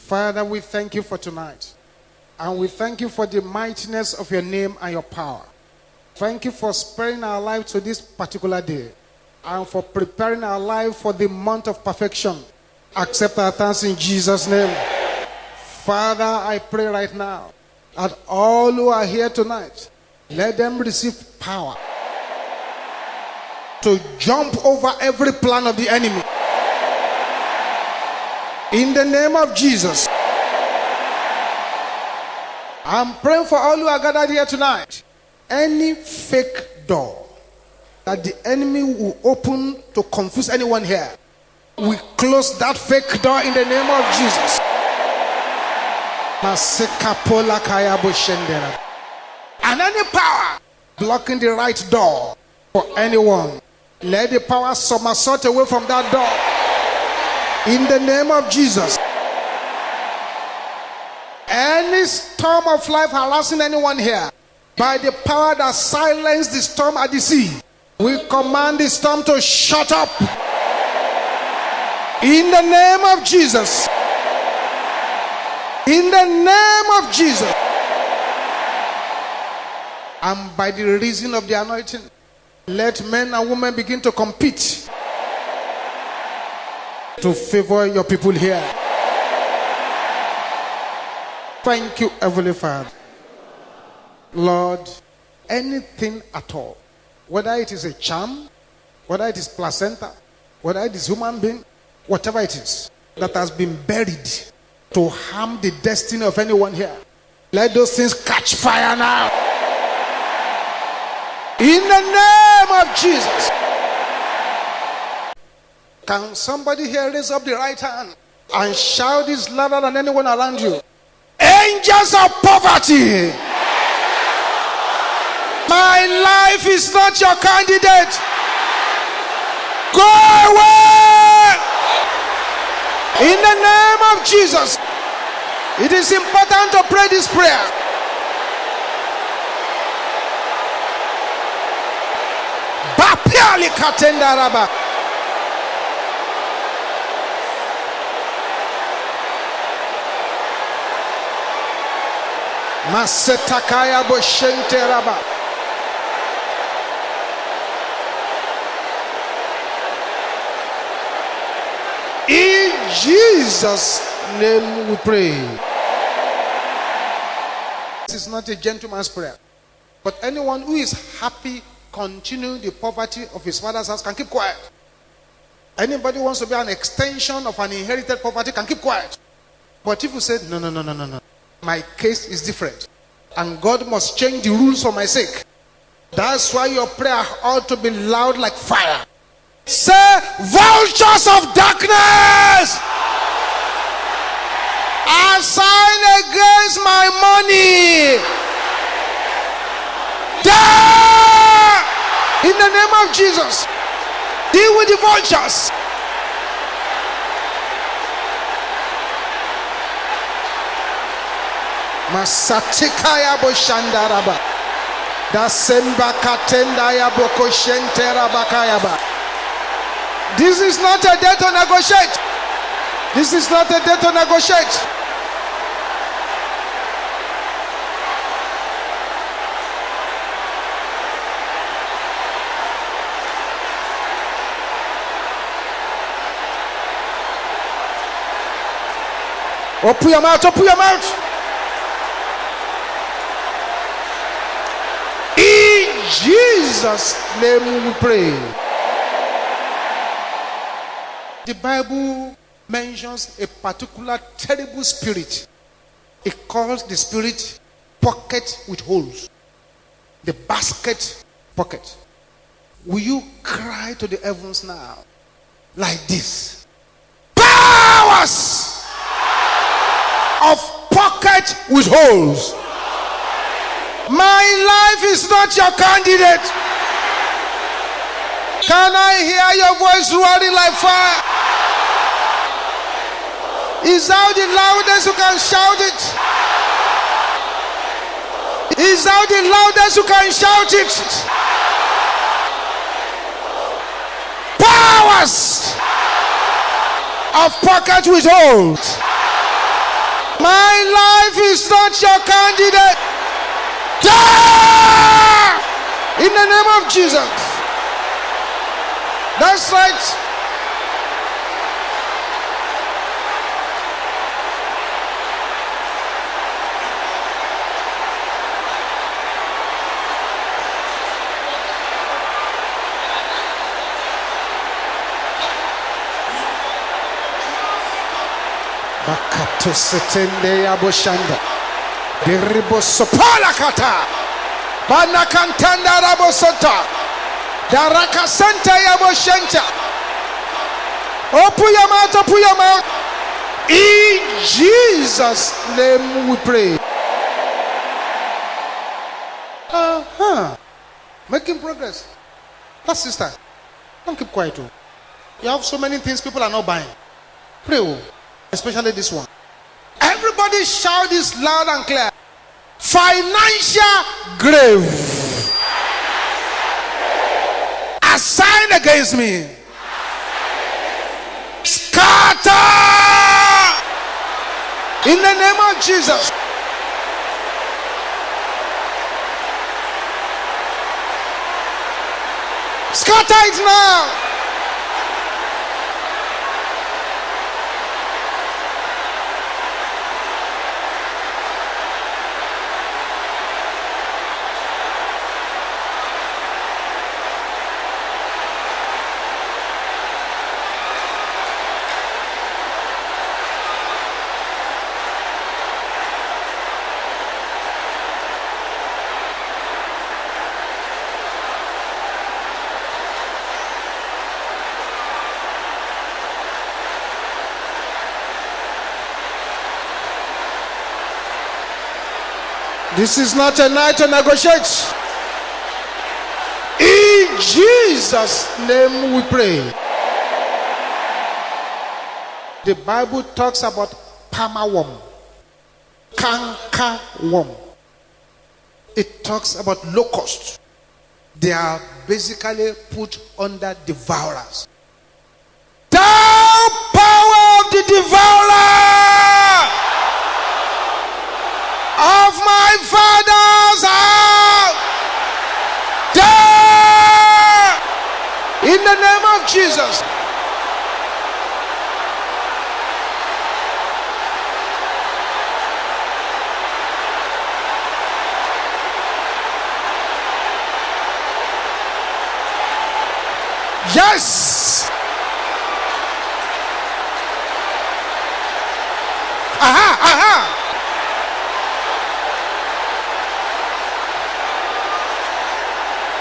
Father, we thank you for tonight. And we thank you for the mightiness of your name and your power. Thank you for sparing our life to this particular day and for preparing our life for the month of perfection. Accept our thanks in Jesus' name. Father, I pray right now that all who are here tonight, let them receive power to jump over every plan of the enemy. In the name of Jesus. I'm praying for all who are gathered here tonight. Any fake door that the enemy will open to confuse anyone here, we close that fake door in the name of Jesus. And any power blocking the right door for anyone, let the power somersault away from that door. In the name of Jesus. Any storm of life harassing anyone here, by the power that silenced the storm at the sea, we command the storm to shut up. In the name of Jesus. In the name of Jesus. And by the reason of the anointing, let men and women begin to compete to favor your people here. Thank you, Heavenly Father. Lord, anything at all, whether it is a charm, whether it is placenta, whether it is human being, whatever it is that has been buried to harm the destiny of anyone here, let those things catch fire now. In the name of Jesus. Can somebody here raise up the right hand and shout this louder than anyone around you? Angels of poverty, my life is not your candidate. Go away. In the name of Jesus. It is important to pray this prayer. Bapiali katenda raba. Masetakaya boshente raba. In Jesus' name we pray. This is not a gentleman's prayer, but anyone who is happy continuing the poverty of his father's house can keep quiet. Anybody who wants to be an extension of an inherited poverty can keep quiet. But if you say no, my case is different and God must change the rules for my sake, that's why your prayer ought to be loud like fire. Say, vultures of darkness, assign against my money, die in the name of Jesus. Deal with the vultures. Masatikaya boshandaraba. Dasemba katenda ya boko shentera bakayaba. This is not a day to negotiate. This is not a day to negotiate. Open your mouth, open your mouth. In Jesus' name we pray. The Bible mentions a particular terrible spirit. It calls the spirit pocket with holes. The basket pocket. Will you cry to the heavens now like this? Powers of pocket with holes. My life is not your candidate. Can I hear your voice roaring like fire? Is that the loudest you can shout it? Is that the loudest you can shout it? Powers of pocket with holes. My life is not your candidate. Die! In the name of Jesus. That's right. Bakato setende aboshanda. Diribo sopala kata. Banakantanda rabosota. Daraka santa yaboshanta. Open your mouth, open your mouth. In Jesus' name we pray. Making progress. That sister, don't keep quiet. Oh. You have so many things people are not buying. Pray, oh. Especially this one. Everybody shout this loud and clear. Financial grave assigned against me. Scatter in the name of Jesus. Scatter it now. This is not a night to negotiate. In Jesus' name we pray. The Bible talks about palmer worm, canker worm. It talks about locusts. They are basically put under devourers. Thou power of the devourer of my father's house, die in the name of Jesus. Yes. Aha, aha.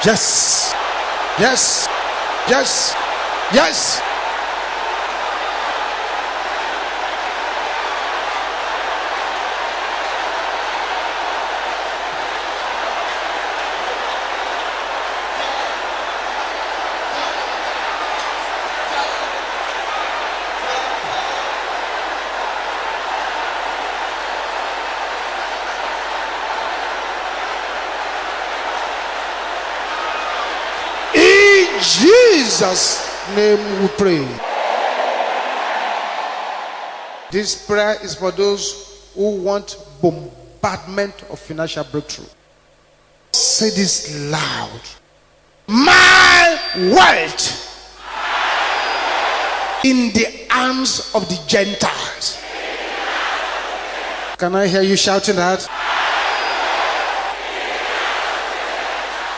Yes, yes, yes, yes. Jesus' name we pray. This prayer is for those who want bombardment of financial breakthrough. Say this loud. My wealth in the arms of the Gentiles. Can I hear you shouting that?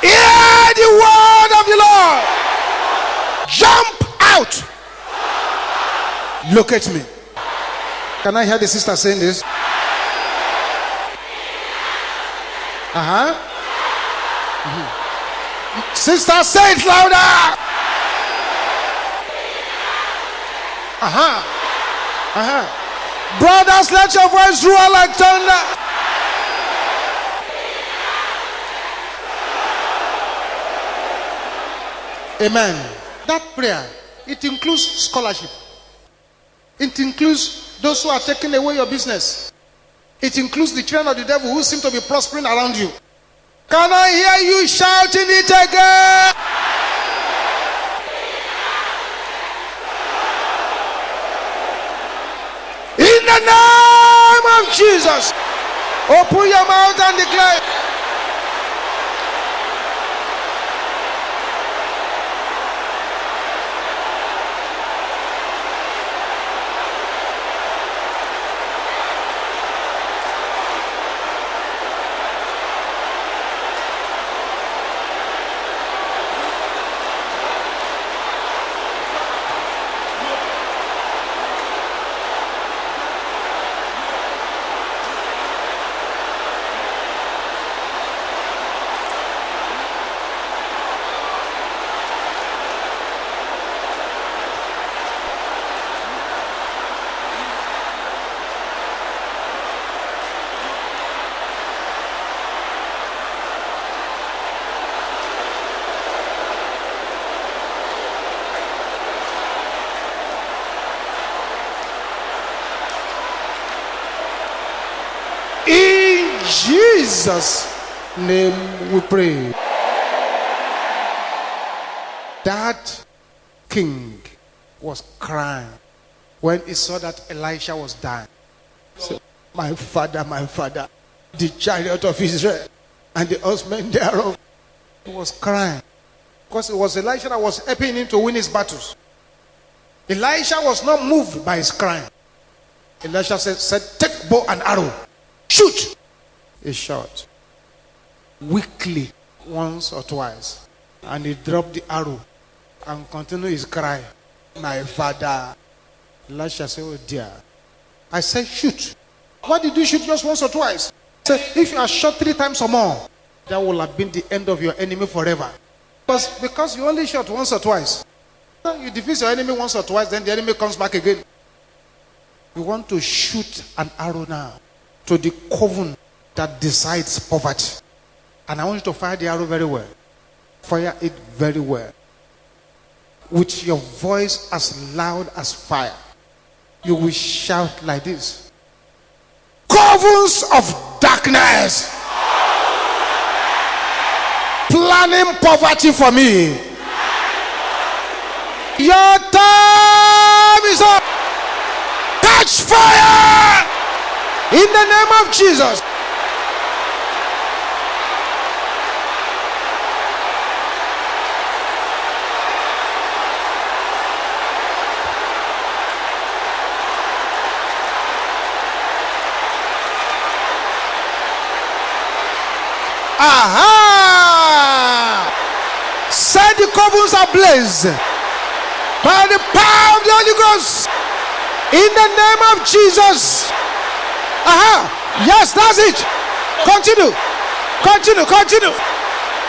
Hear the word of the Lord. Jump out. Look at me. Can I hear the sister saying this? Sister, say it louder. Brothers, let your voice roar like thunder. Amen. That prayer, it includes scholarship. It includes those who are taking away your business. It includes the children of the devil who seem to be prospering around you. Can I hear you shouting it again? In the name of Jesus. Open your mouth and declare. In Jesus' name we pray. That king was crying when he saw that Elisha was dying. So, my father, the chariot of Israel and the horsemen thereof. He was crying because it was Elisha that was helping him to win his battles. Elisha was not moved by his crying. Elisha said, take bow and arrow. Shoot! He shot weakly once or twice, and he dropped the arrow and continued his cry. My father. Elisha said, oh dear. I said, shoot. Why did you shoot just once or twice? He said, if you are shot 3 times or more, that will have been the end of your enemy forever. Because you only shot once or twice. You defeat your enemy once or twice, then the enemy comes back again. You want to shoot an arrow now to the coven that decides poverty. And I want you to fire the arrow very well. Fire it very well. With your voice as loud as fire. You will shout like this. Covens of darkness. Planning poverty for me. Your time is up. Catch fire. In the name of Jesus. Aha! Set the covens ablaze by the power of the Holy Ghost. In the name of Jesus. Aha! Yes, that's it. Continue.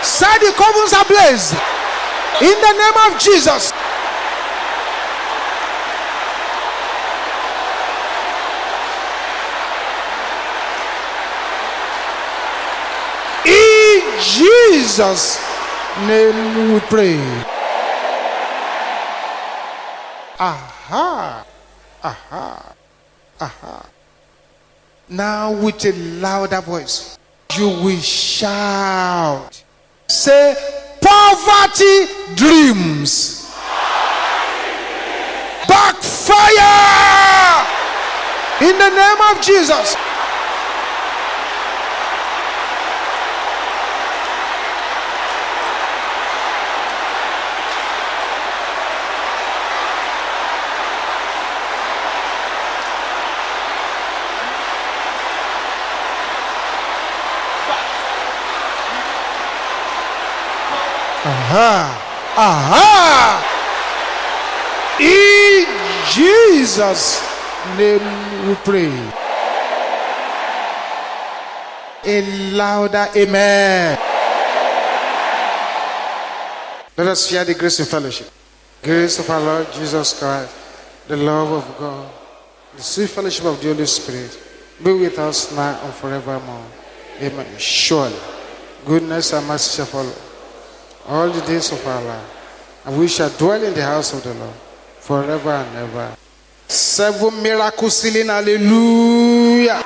Set the covens ablaze. In the name of Jesus. In Jesus' name we pray. Aha. Now with a louder voice, you will shout. Say, poverty dreams. Backfire. In the name of Jesus. Aha! In Jesus' name we pray. A louder amen. Let us share the grace and fellowship. Grace of our Lord Jesus Christ, the love of God, the sweet fellowship of the Holy Spirit be with us now and forevermore. Amen. Surely, goodness and mercy shall follow all the days of our life, and we shall dwell in the house of the Lord forever and ever. 7 miracles, hallelujah.